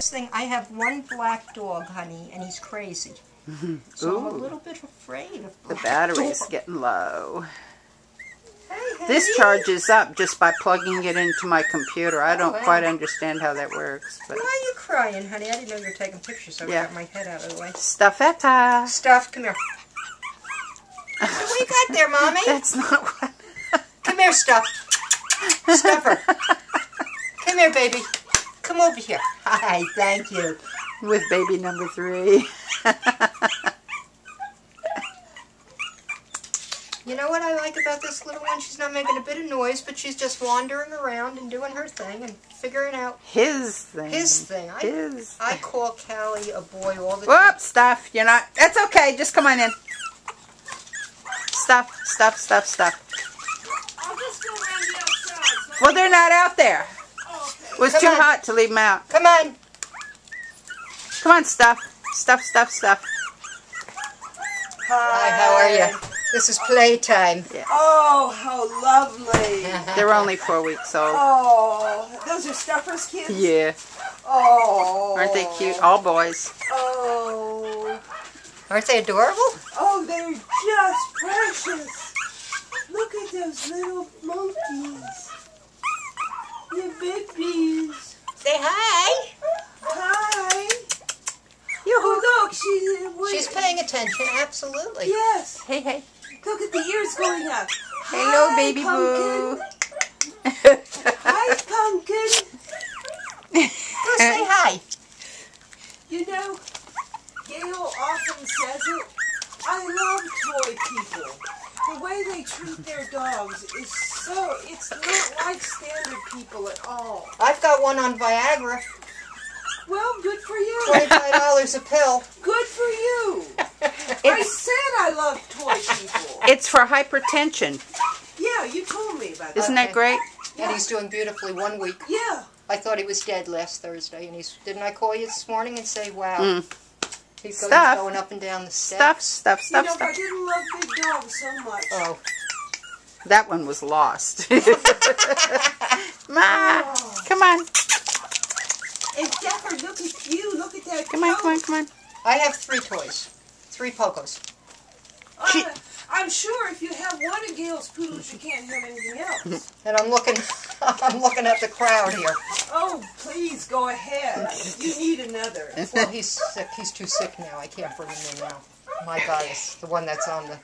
This thing, I have one black dog, honey, and he's crazy. So I'm a little bit afraid of The black battery's dog. getting low. Hey, This honey. charges up just by plugging it into my computer. I don't wow. quite understand how that works. But Why are you crying, honey? I didn't know you were taking pictures, so I got my head out of the way. Stuffetta. Stuff, come here. What you got there, Mommy? That's not what... Come here, Stuff. Stuffer. Come here, baby. Come over here. Hi, thank you. With baby number 3. You know what I like about this little one? She's not making a bit of noise, but she's just wandering around and doing her thing and figuring out His thing. his thing. I call Callie a boy all the time. Whoop, Stuff. You're not... That's okay. Just come on in. Stuff. I'll just go around the outside. Well, they're not out there. Oh, okay. It was Come too on. hot to leave them out. Come on. Come on, Stuff. Stuff. Hi, how are you? This is playtime. Oh, how lovely. They're only 4 weeks old. Oh, those are Stuffer's kids? Yeah. Oh. Aren't they cute? All boys. Oh. Aren't they adorable? Oh, they're just precious. Look at those little monkeys. The babies. Say hi. Hi. Yoo-hoo. Oh, look, She's paying attention, absolutely. Yes. Hey. Look at the ears going up. Hello, Hi, baby Pumpkin. boo. Hi, Pumpkin. Go say hi. You know, Gail often says it. I love toy people. The way they treat their dogs is so, it's not like standard people at all. I've got one on Viagra. Well, good for you. $25 a pill. Good for you. I said I love toy people. It's for hypertension. Yeah, you told me about that. Isn't that great? And he's doing beautifully 1 week. Yeah. I thought he was dead last Thursday, and didn't I call you this morning and say, wow, he's Stuff. going up and down the steps? Stuff. You know, I didn't love big dogs so much. Oh, That one was lost. Ma, come on. And Dapper, look at you. Look at that Come on. coat. I have 3 toys, 3 Pocos. I'm sure if you have one of Gail's poodles, you can't have anything else. And I'm looking at the crowd here. Oh, please go ahead. You need another. Well, he's sick. He's too sick now. I can't bring him in now. My goddess, the one that's on the